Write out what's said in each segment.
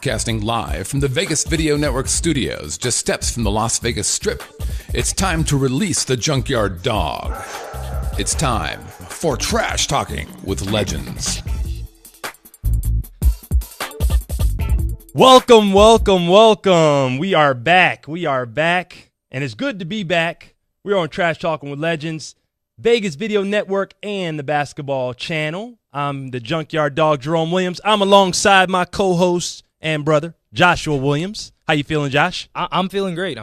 Broadcasting live from the Vegas Video Network studios, just steps from the Las Vegas Strip, it's time to release the Junkyard Dog. It's time for Trash Talking with Legends. Welcome. We are back. And it's good to be back. We're on Trash Talking with Legends, Vegas Video Network, and the Basketball Channel. I'm the Junkyard Dog, Jerome Williams. I'm alongside my co-host and brother, Joshua Williams. How you feeling, Josh? I'm feeling great.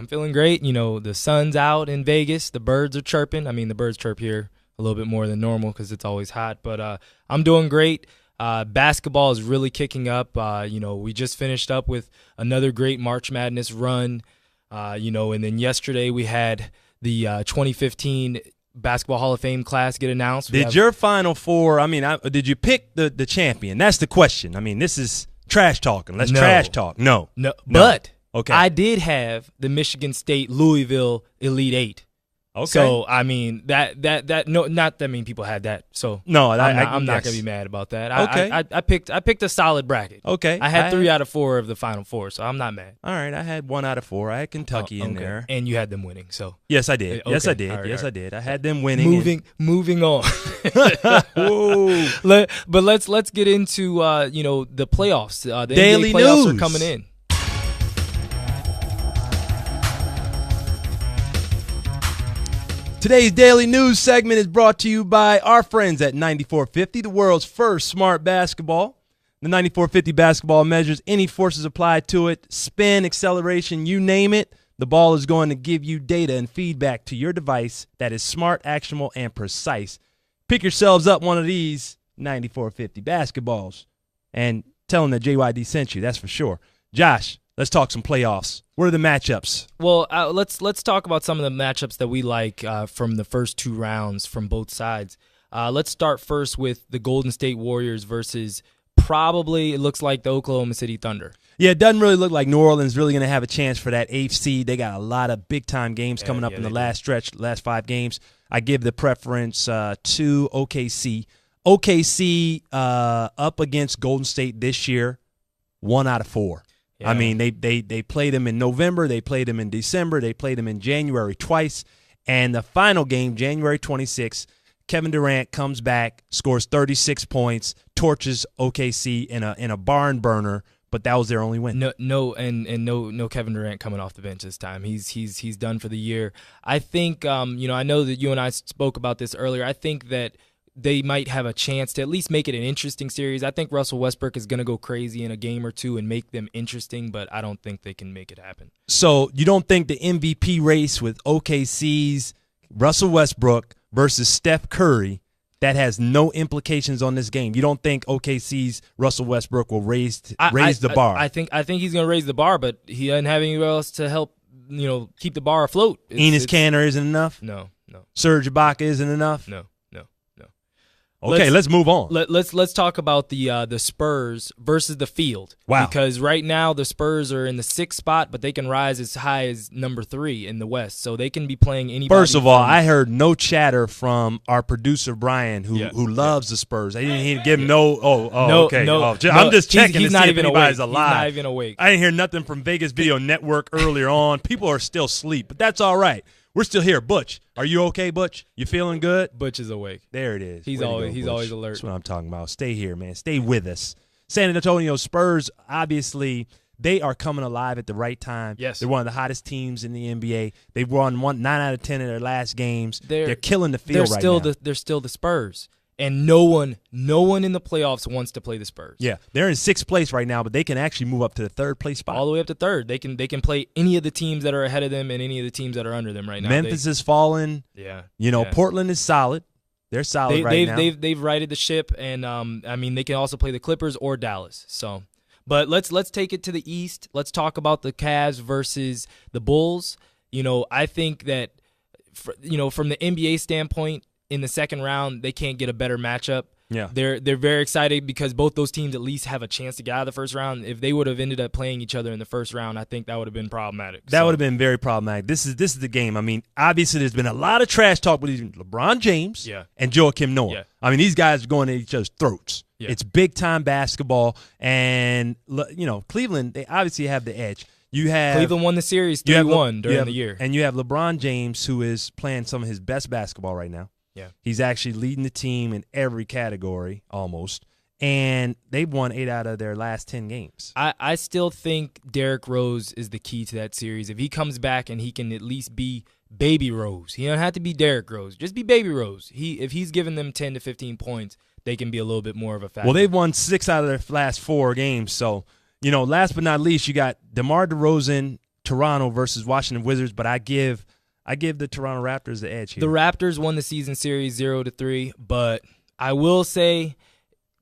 You know, the sun's out in Vegas. The birds are chirping. I mean, the birds chirp here a little bit more than normal because it's always hot. But I'm doing great. Basketball is really kicking up. We just finished up with another great March Madness run. And then yesterday we had the 2015 Basketball Hall of Fame class get announced. Did your Final Four, did you pick the champion? That's the question. I mean, this is trash talking. Let's trash talk. No. But okay. I did have the Michigan State Louisville Elite Eight. Okay. So I mean that not that many people had that. So no, I'm not gonna be mad about that. Okay. I picked a solid bracket. Okay. I had 3 out of 4 of the Final Four, so I'm not mad. All right, I had 1 out of 4. I had Kentucky in there, and you had them winning. So yes, I did. Okay. Yes, I did. All right, yes, all right. I did. I had them winning. Moving on. Whoa. But let's get into the playoffs. The Daily NBA playoffs news are coming in. Today's Daily News segment is brought to you by our friends at 9450, the world's first smart basketball. The 9450 basketball measures any forces applied to it, spin, acceleration, you name it. The ball is going to give you data and feedback to your device that is smart, actionable, and precise. Pick yourselves up one of these 9450 basketballs and tell them that JYD sent you, that's for sure. Josh, let's talk some playoffs. What are the matchups? Well, let's talk about some of the matchups that we like from the first 2 rounds from both sides. Let's start first with the Golden State Warriors versus probably, it looks like, the Oklahoma City Thunder. Yeah, it doesn't really look like New Orleans is really going to have a chance for that 8th seed. They got a lot of big-time games coming up in the last stretch, last 5 games. I give the preference to OKC. OKC up against Golden State this year, 1 out of 4. Yeah. I mean, they played them in November, they played them in December, they played them in January twice, and the final game, January 26th, Kevin Durant comes back, scores 36 points, torches OKC in a barn burner, but that was their only win. No Kevin Durant coming off the bench this time. He's done for the year. I think I know that you and I spoke about this earlier. I think that they might have a chance to at least make it an interesting series. I think Russell Westbrook is going to go crazy in a game or 2 and make them interesting, but I don't think they can make it happen. So you don't think the MVP race with OKC's Russell Westbrook versus Steph Curry, that has no implications on this game? You don't think OKC's Russell Westbrook will raise the bar? I think he's going to raise the bar, but he doesn't have anywhere else to help keep the bar afloat. Enes Kanter isn't enough? No. Serge Ibaka isn't enough? No. Okay, let's move on. Let's talk about the Spurs versus the field. Wow. Because right now the Spurs are in the 6th spot, but they can rise as high as number 3 in the West. So they can be playing anybody. First of all, I heard no chatter from our producer Brian, who loves the Spurs. I didn't give him I'm just checking to see if anybody's alive. He's not even awake. I didn't hear nothing from Vegas Video Network earlier on. People are still asleep, but that's all right. We're still here. Butch, are you okay, Butch? You feeling good? Butch is awake. There it is. He's always alert. That's what I'm talking about. Stay here, man. Stay with us. San Antonio Spurs, obviously, they are coming alive at the right time. Yes. They're one of the hottest teams in the NBA. They've won 9 out of 10 of their last games. They're killing the field right now. They're still the Spurs. And no one in the playoffs wants to play the Spurs. Yeah, they're in 6th place right now, but they can actually move up to the 3rd place spot. All the way up to 3rd. They can play any of the teams that are ahead of them and any of the teams that are under them right now. Memphis is falling. Yeah. Portland is solid. They're solid right now. They've righted the ship, and they can also play the Clippers or Dallas. So, but let's take it to the East. Let's talk about the Cavs versus the Bulls. I think that from the NBA standpoint, in the 2nd round, they can't get a better matchup. Yeah. They're very excited because both those teams at least have a chance to get out of the 1st round. If they would have ended up playing each other in the 1st round, I think that would have been problematic. That would have been very problematic. This is the game. I mean, obviously there's been a lot of trash talk with LeBron James and Joakim Noah. Yeah. I mean, these guys are going at each other's throats. Yeah. It's big-time basketball. And, Cleveland, they obviously have the edge. Cleveland won the series 3-1 during the year. And you have LeBron James, who is playing some of his best basketball right now. Yeah. He's actually leading the team in every category almost. And they've won 8 out of their last 10 games. I still think Derrick Rose is the key to that series. If he comes back and he can at least be Baby Rose. He don't have to be Derrick Rose. Just be Baby Rose. If he's giving them 10 to 15 points, they can be a little bit more of a factor. Well, they've won 6 out of their last 4 games. So, last but not least, you got DeMar DeRozan, Toronto versus Washington Wizards, but I give the Toronto Raptors the edge here. The Raptors won the season series 0-3, but I will say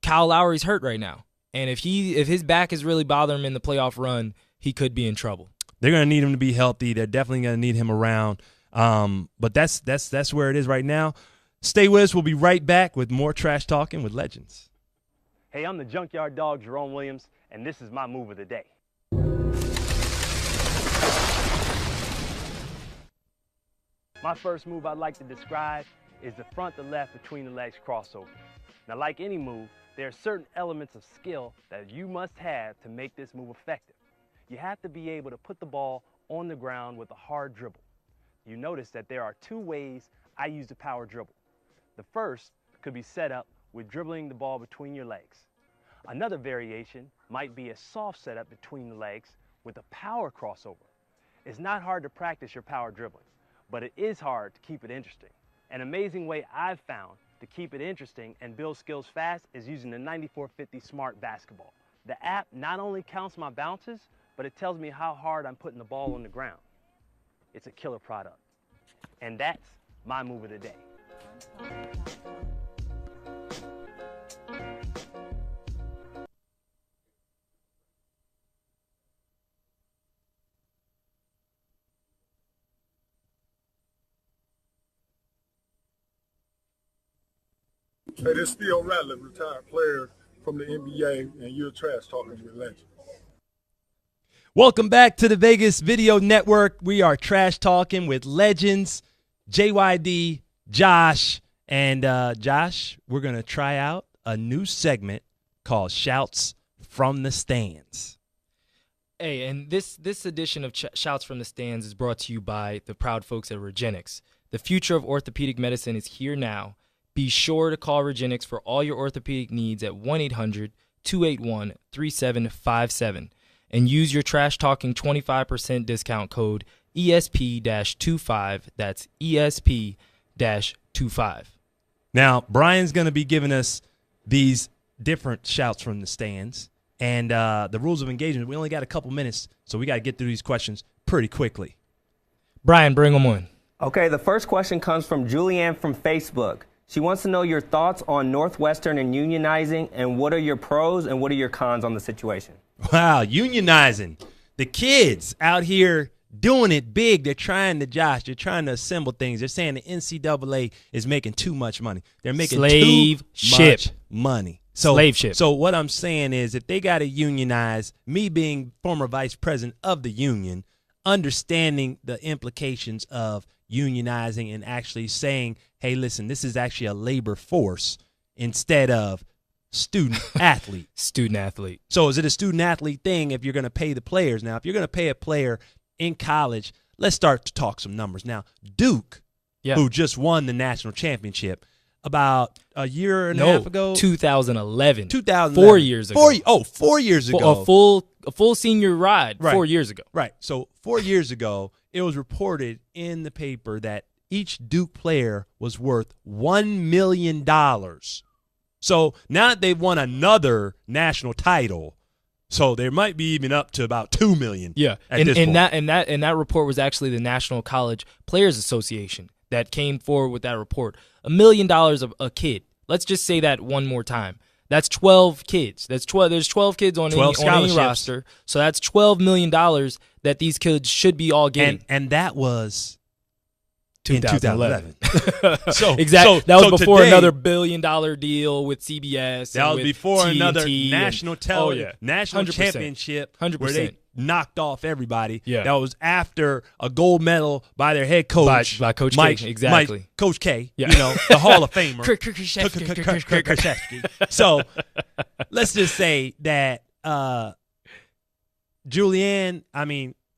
Kyle Lowry's hurt right now. And if his back is really bothering him in the playoff run, he could be in trouble. They're going to need him to be healthy. They're definitely going to need him around. But that's where it is right now. Stay with us. We'll be right back with more Trash Talking with Legends. Hey, I'm the Junkyard Dog, Jerome Williams, and this is my move of the day. My first move I'd like to describe is the front to left between the legs crossover. Now, like any move, there are certain elements of skill that you must have to make this move effective. You have to be able to put the ball on the ground with a hard dribble. You notice that there are 2 ways I use the power dribble. The first could be set up with dribbling the ball between your legs. Another variation might be a soft setup between the legs with a power crossover. It's not hard to practice your power dribbling, but it is hard to keep it interesting. An amazing way I've found to keep it interesting and build skills fast is using the 9450 Smart Basketball. The app not only counts my bounces, but it tells me how hard I'm putting the ball on the ground. It's a killer product. And that's my move of the day. Hey, this is Theo Ratliff, retired player from the NBA, and you're Trash Talking with Legends. Welcome back to the Vegas Video Network. We are Trash Talking with Legends, JYD, Josh. And Josh, we're going to try out a new segment called Shouts from the Stands. Hey, and this edition of Shouts from the Stands is brought to you by the proud folks at Regenix. The future of orthopedic medicine is here now. Be sure to call Regenix for all your orthopedic needs at 1-800-281-3757 and use your Trash Talking 25% discount code ESP-25. That's ESP-25. Now, Brian's going to be giving us these different shouts from the stands. And the rules of engagement, we only got a couple minutes, so we got to get through these questions pretty quickly. Brian, bring them on. Okay, the first question comes from Julianne from Facebook. She wants to know your thoughts on Northwestern and unionizing, and what are your pros and what are your cons on the situation? Wow, unionizing. The kids out here doing it big. They're trying to assemble things. They're saying the NCAA is making too much money. They're making Slave too ship. much money. Slave ship. So what I'm saying is if they got to unionize, me being former vice president of the union, understanding the implications of unionizing and actually saying, hey, listen, this is actually a labor force instead of student athlete. Student athlete. So is it a student athlete thing if you're going to pay the players? Now, if you're going to pay a player in college, let's start to talk some numbers. Now, Duke, who just won the national championship about a year and a half ago. 2011. 4 years ago. 4 years ago. A full senior ride 4 years ago. Right. So 4 years ago, it was reported in the paper that each Duke player was worth $1 million. So now that they've won another national title, so they might be even up to about $2 million. Yeah, at this point. that report was actually the National College Players Association that came forward with that report. $1 million a kid. Let's just say that one more time. That's 12 kids. There's 12 kids on any roster. So that's $12 million that these kids should be all getting. And that was 2011. So exactly. That was before today, another $1 billion deal with CBS. That was before TNT another national national 100%. championship 100%. where knocked off everybody. Yeah. That was after a gold medal by their head coach. By Coach Mike, K, exactly. Coach K, Yeah. the Hall of Famer. Krzyzewski. So let's just say that Julianne,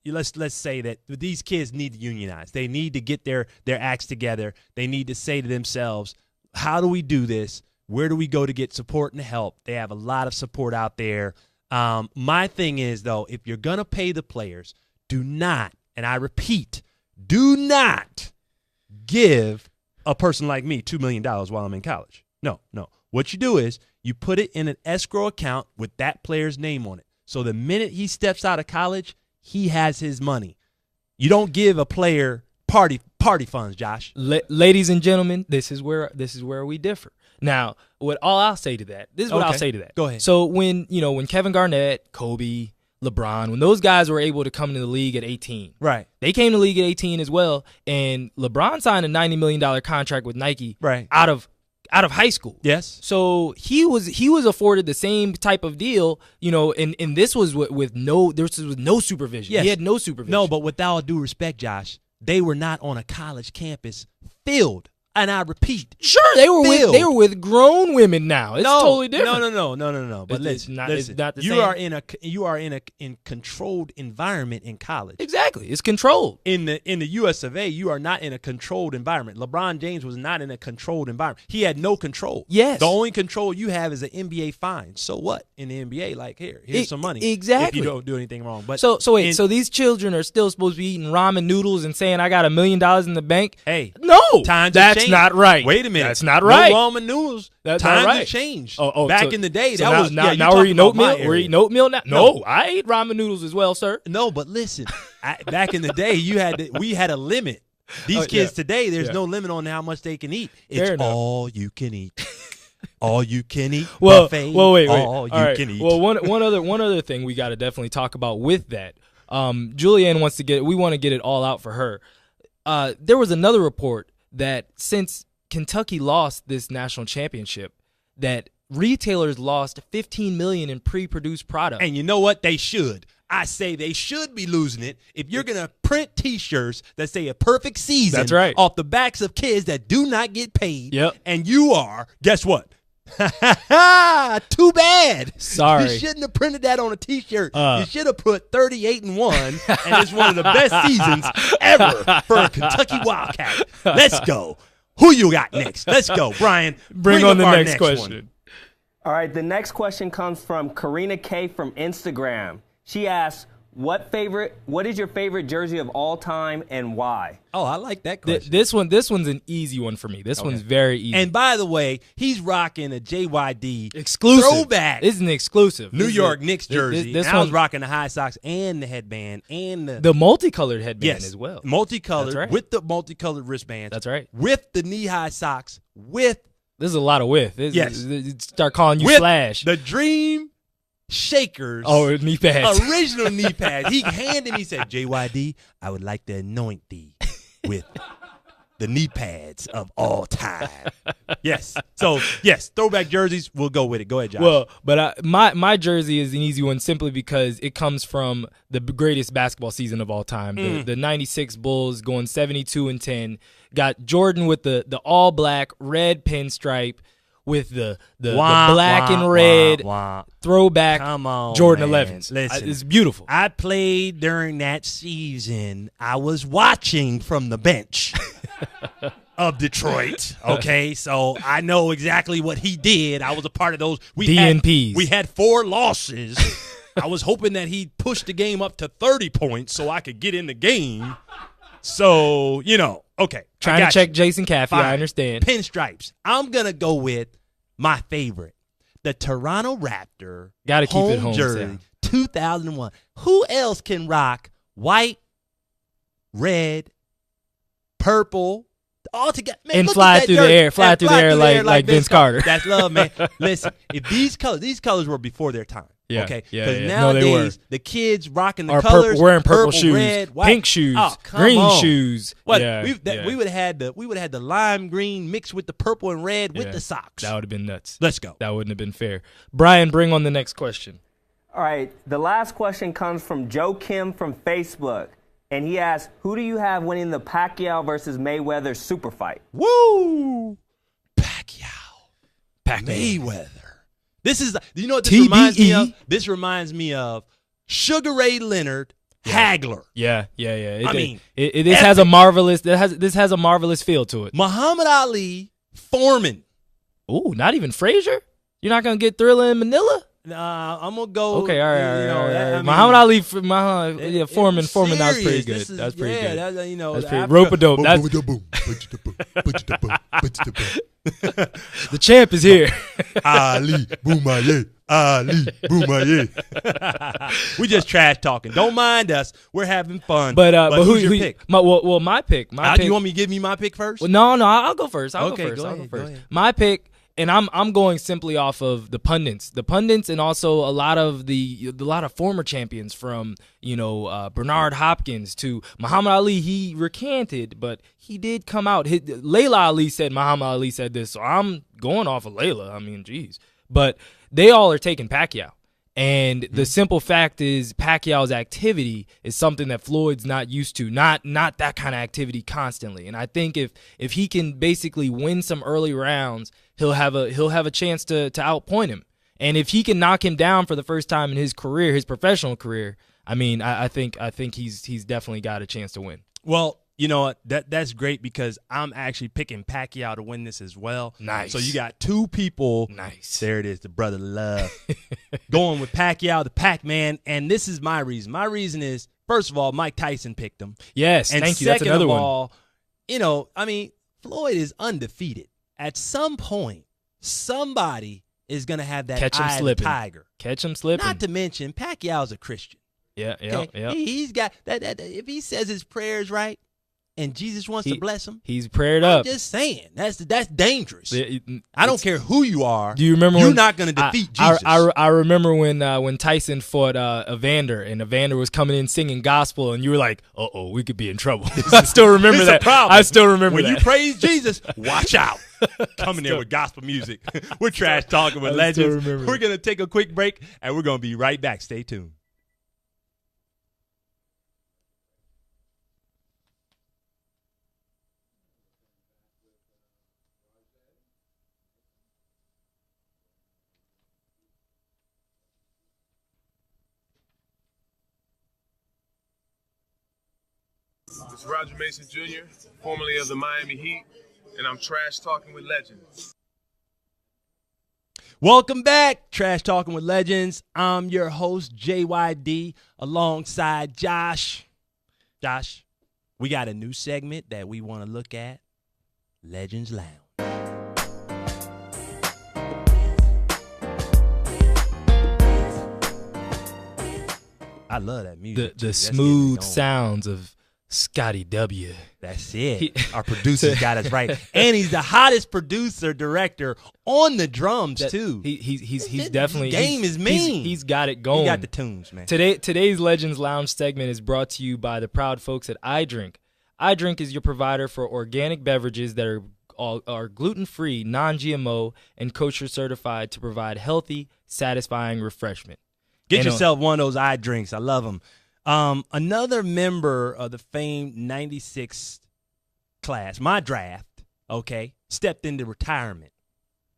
let's say that these kids need to unionize. They need to get their acts together. They need to say to themselves, how do we do this? Where do we go to get support and help? They have a lot of support out there. My thing is, though, if you're going to pay the players, do not, and I repeat, do not give a person like me $2 million while I'm in college. No. What you do is you put it in an escrow account with that player's name on it. So the minute he steps out of college, he has his money. You don't give a player party funds, Josh. Ladies and gentlemen, this is where we differ. Now, I'll say to that. This is what I'll say to that. Go ahead. So when Kevin Garnett, Kobe, LeBron, when those guys were able to come into the league at 18, right? They came to the league at 18 as well, and LeBron signed a $90 million contract with Nike, right, out of high school. Yes. So he was afforded the same type of deal, and this was with no supervision. Yes. He had no supervision. No, but with all due respect, Josh, they were not on a college campus filled. And I repeat, sure, they were with grown women now. It's totally different. No. But listen, it's not the you same. You are in a controlled environment in college. Exactly, it's controlled. In the U.S. of A., you are not in a controlled environment. LeBron James was not in a controlled environment. He had no control. Yes, the only control you have is an NBA fine. So what? In the NBA, like here's some money. Exactly. If you don't do anything wrong. But so these children are still supposed to be eating ramen noodles and saying I got $1 million in the bank. Hey, no, that's not right. Wait a minute. That's not right. No ramen noodles. That's Times not right. have changed. Back in the day, so that now, was now we're eating oatmeal. We're eating oatmeal now. No, I ate ramen noodles as well, sir. No, but listen, back in the day, we had a limit. These kids today, there's no limit on how much they can eat. It's all you can eat. All you can eat. Buffet. Well, wait. All you can eat. Well, one other thing we got to definitely talk about with that. Julianne we want to get it all out for her. There was another report that since Kentucky lost this national championship, that retailers lost $15 million in pre-produced product. And you know what? They should. I say they should be losing it if you're going to print T-shirts that say a perfect season. That's right. Off the backs of kids that do not get paid. Yep. And you are, guess what? Too bad. Sorry. You shouldn't have printed that on a T-shirt. You should have put 38-1, and it's one of the best seasons ever for a Kentucky Wildcat. Let's go. Who you got next? Let's go, Brian. Bring on the next question. One. All right, the next question comes from Karina K from Instagram. She asks, what is your favorite jersey of all time and why? Oh, I like that question. This one's an easy one for me. This one's very easy. And by the way, he's rocking a JYD exclusive throwback. This is an exclusive New York Knicks jersey. This I was rocking the high socks and the headband and the multicolored headband as well. Multicolored with the multicolored wristbands. That's right. With the knee-high socks. This is a lot of with. Start calling you with Slash. The Dream Shakers. Oh, knee pads. Original knee pads. He handed me, he said, JYD, I would like to anoint thee with the knee pads of all time. Yes. So, yes, throwback jerseys, we'll go with it. Go ahead, Josh. Well, but my jersey is an easy one simply because it comes from the greatest basketball season of all time. The 96 Bulls going 72-10. Got Jordan with the all-black red pinstripe with the black and red throwback. Come on, Jordan man. 11s. Listen, it's beautiful. I played during that season. I was watching from the bench of Detroit. Okay, so I know exactly what he did. I was a part of those. DNPs. We had 4 losses. I was hoping that he'd push the game up to 30 points so I could get in the game. So, okay. Trying to check Jason Caffey, I understand. Pinstripes. I'm going to go with my favorite, the Toronto Raptor Gotta keep it home jersey, 2001. Who else can rock white, red, purple, all together? Man, and fly through the air, like Vince Carter. That's love, man. Listen, if these colors were before their time. Yeah, okay, because nowadays the kids rocking the are colors, wearing purple shoes, red, white. pink shoes, green shoes. What we would have had the lime green mixed with the purple and red with the socks. That would have been nuts. Let's go. That wouldn't have been fair. Brian, bring on the next question. All right, the last question comes from Joe Kim from Facebook, and he asks, who do you have winning the Pacquiao versus Mayweather super fight? Woo! Pacquiao. Mayweather. This is, you know what this reminds me of? This reminds me of Sugar Ray Leonard, Hagler. Yeah. This has a marvelous. This has a marvelous feel to it. Muhammad Ali, Foreman. Ooh, not even Frazier. You're not gonna get Thriller in Manila. Nah, I'm gonna go. Okay, all right. I mean, Muhammad Ali, Foreman. That was pretty good. That's pretty good. That's pretty rope-a-dope. The champ is here. Ali Boumaye. We just trash talking. Don't mind us. We're having fun. But who's your pick? My pick. You want me to give me my pick first? Well, no. I'll go first. I'll go go first. ahead. My pick. And I'm going simply off of the pundits, and also a lot of former champions from Bernard Hopkins to Muhammad Ali. He recanted, but he did come out. Layla Ali said Muhammad Ali said this, so I'm going off of Layla. I mean, geez, but they all are taking Pacquiao. And the simple fact is Pacquiao's activity is something that Floyd's not used to, not that kind of activity constantly. And I think if he can basically win some early rounds, he'll have a chance to outpoint him. And if he can knock him down for the first time in his career, his professional career, I mean, I think he's definitely got a chance to win. Well, you know what? That's great because I'm actually picking Pacquiao to win this as well. Nice. So you got two people. Nice. There it is, the brother love. Going with Pacquiao, the Pac-Man, and this is my reason. My reason is, first of all, Mike Tyson picked him. Yes, and thank you. That's another one. Second of all, Floyd is undefeated. At some point, somebody is going to have that catch him eye slipping. of the tiger. Catch him slipping. Not to mention, Pacquiao's a Christian. Yeah. He's got that. If he says his prayers right, and Jesus wants to bless him, he's prayed up. I'm just saying that's dangerous. I don't care who you are. Do you remember you're not going to defeat Jesus? I remember when Tyson fought Evander, and Evander was coming in singing gospel, and you were like, "Uh-oh, we could be in trouble." I still remember that. I still remember when that. you praise Jesus. Watch out. Coming there with gospel music. We're trash talking with legends. We're going to take a quick break, and we're going to be right back. Stay tuned. It's Roger Mason Jr., formerly of the Miami Heat, and I'm trash talking with legends. Welcome back, Trash Talking with Legends. I'm your host, JYD, alongside Josh. Josh, we got a new segment that we want to look at, Legends Lounge. I love that music. The smooth sounds of Scotty W. That's it. Our producer's got us right. And he's the hottest producer, director on the drums, too. He's definitely – game is mean. He's got it going. He got the tunes, man. Today's Legends Lounge segment is brought to you by the proud folks at iDrink. iDrink is your provider for organic beverages that are gluten-free, non-GMO, and kosher certified to provide healthy, satisfying refreshment. Get yourself one of those iDrinks. I love them. Another member of the famed 96 class, my draft, stepped into retirement.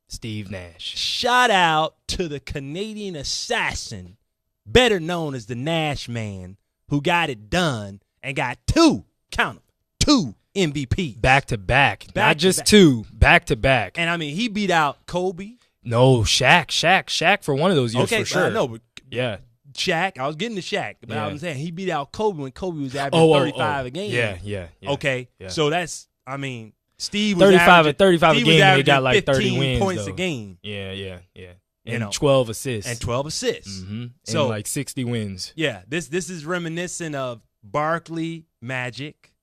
Steve Nash. Shout out to the Canadian assassin, better known as the Nash man, who got it done and got two MVP. Back to back. Not just two, back to back. And, he beat out Kobe. No, Shaq for one of those years for sure. I know, but yeah. Shaq, I was getting to Shaq, but I was saying he beat out Kobe when Kobe was averaging 35 a game. Yeah. Okay, so that's, Steve was 35 a Steve game, was he got like 30 15 wins, points though. a game. Yeah. And 12 assists. Mm-hmm. So and like 60 wins. Yeah, this is reminiscent of Barkley, Magic.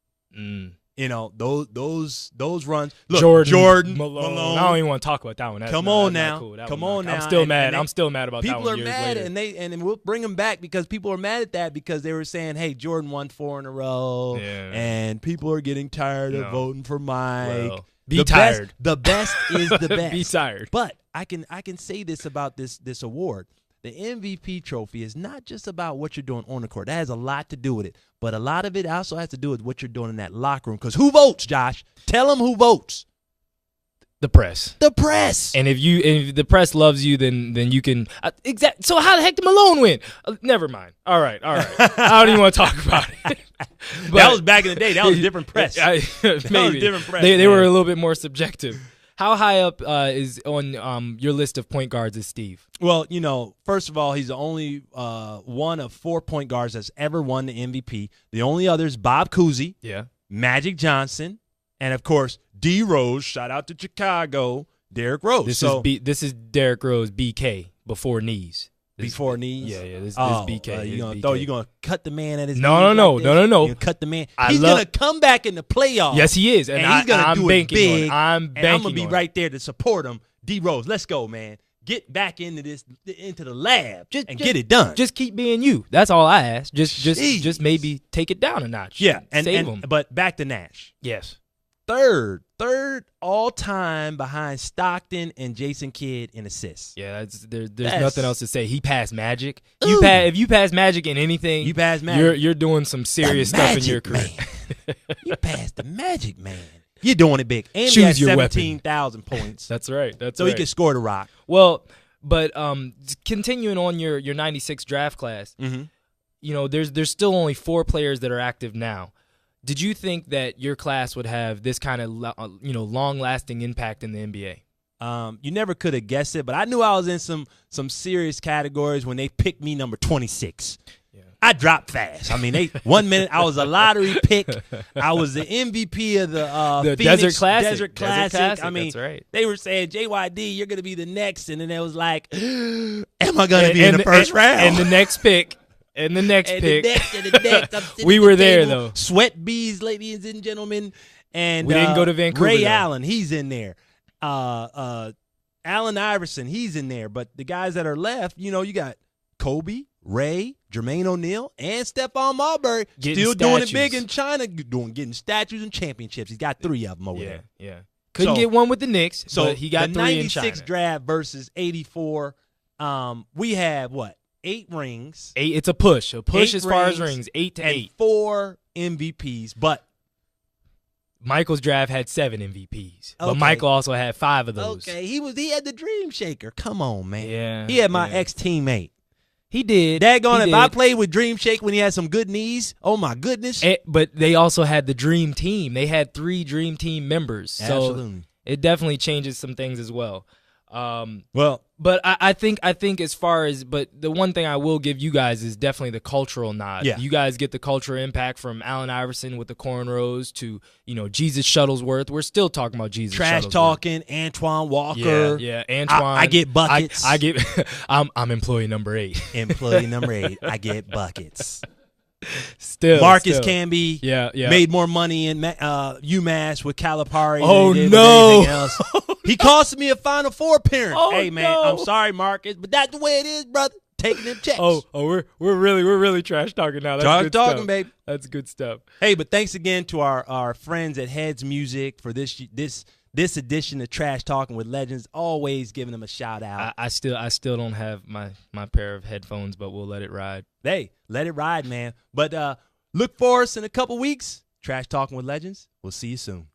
Those runs. Look, Jordan, Malone. I don't even want to talk about that one. Come on now. I'm still mad. I'm still mad about that one. People are mad, and we'll bring them back because people are mad at that because they were saying, "Hey, Jordan won 4 in a row," and people are getting tired of voting for Mike. Well, be tired. The best is the best. Be tired. But I can say this about this award. the MVP trophy is not just about what you're doing on the court. That has a lot to do with it. But a lot of it also has to do with what you're doing in that locker room. Because who votes, Josh? Tell them who votes. The press. The press. And if the press loves you, then you can So how the heck did Malone win? Never mind. All right. I don't even want to talk about it. But that was back in the day. That was a different press. Maybe that was a different press. They were a little bit more subjective. How high up is on your list of point guards is Steve? Well, first of all, he's the only one of 4 point guards that's ever won the MVP. The only others, Bob Cousy, Magic Johnson, and of course D Rose. Shout out to Chicago, Derrick Rose. This is Derrick Rose, BK before knees. Before knees? Yeah. This BK. You gonna cut the man at his knees? No. You gonna cut the man. He's gonna come back in the playoffs. Yes, he is, and he's gonna do it big. I'm gonna be right there to support him. D Rose, let's go, man. Get back into the lab and get it done. Just keep being you. That's all I ask. Just maybe take it down a notch. Yeah, save him. But back to Nash. Yes. Third all time behind Stockton and Jason Kidd in assists. Yeah, there's nothing else to say. He passed Magic. If you pass Magic in anything, you pass Magic. You're doing some serious stuff in your career. You passed the Magic, man. You're doing it big. And Choose he your had 17,000 points. That's right. So he could score the rock. Well, but continuing on your 96 draft class, there's still only 4 players that are active now. Did you think that your class would have this kind of long-lasting impact in the NBA? You never could have guessed it, but I knew I was in some serious categories when they picked me number 26. Yeah. I dropped fast. I mean, 1 minute I was a lottery pick. I was the MVP of the Phoenix Desert Classic. Desert Classic. I mean, that's right. They were saying, JYD, you're going to be the next. And then it was like, am I going to be in the first round? And the next pick. And the next pick. The next, we were there, though. Sweat bees, ladies and gentlemen. And we didn't go to Vancouver. Ray though. Allen, he's in there. Allen Iverson, he's in there. But the guys that are left, you got Kobe, Ray, Jermaine O'Neal, and Stephon Marbury still doing it big in China, getting statues and championships. He's got 3 of them over there. Yeah. Couldn't get one with the Knicks, but he got 3 in China. The 96 draft versus 84, we have what? 8 rings. 8. It's a push. A push as far as rings, rings. 8 to and 8. 4 MVPs. But Michael's draft had 7 MVPs. Okay. But Michael also had 5 of those. Okay, he had the dream shaker. Come on, man. Yeah. He had my ex-teammate. He did. Daggone, if I played with Dream Shake when he had some good knees, oh my goodness. But they also had the Dream Team. They had 3 Dream Team members. Absolutely. So it definitely changes some things as well. But I think as far as, but the one thing I will give you guys is definitely the cultural nod. Yeah. You guys get the cultural impact from Allen Iverson with the cornrows to, Jesus Shuttlesworth. We're still talking about Jesus Trash Shuttlesworth. Talking, Antoine Walker. Yeah, Antoine. I get buckets. I get. I'm employee number 8. Employee number 8. I get buckets. Still, Marcus Camby made more money in UMass with Calipari Oh, than he did no. with anything else. He cost me a Final Four appearance. Oh, hey man, no. I'm sorry, Marcus, but that's the way it is, brother. Taking them checks. We're really trash talking now. That's trash good talking, stuff. baby. That's good stuff. Hey, but thanks again to our friends at Heads Music for this edition of Trash Talking with Legends. Always giving them a shout out. I still don't have my pair of headphones, but we'll let it ride. Hey, let it ride, man. But look for us in a couple weeks. Trash Talking with Legends. We'll see you soon.